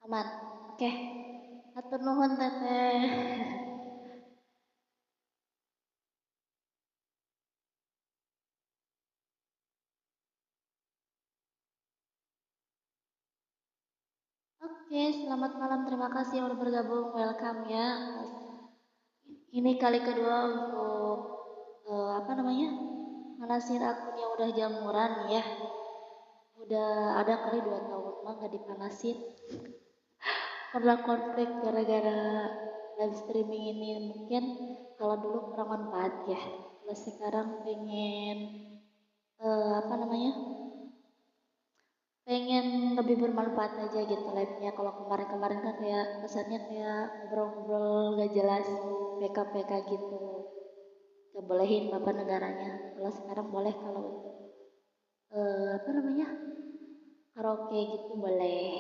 Aman. Oke. Hatur nuhun Teteh. Oke, selamat malam. Terima kasih yang udah bergabung. Welcome ya. Ini kali kedua untuk apa namanya? Nganasin akun yang udah jamuran ya. Udah ada kali 2 tahun mah nggak dipanasin. Pernah konflik gara-gara live streaming ini mungkin kalau dulu kurang manfaat ya. Kalau sekarang pengen apa namanya? Pengen lebih bermanfaat aja gitu live-nya. Kalau kemarin-kemarin kan kayak kesannya kayak ngobrol-ngobrol gak jelas, PK-PK gitu. Gak bolehin bapak negaranya. Kalau sekarang boleh kalau untuk apa namanya, karaoke gitu boleh.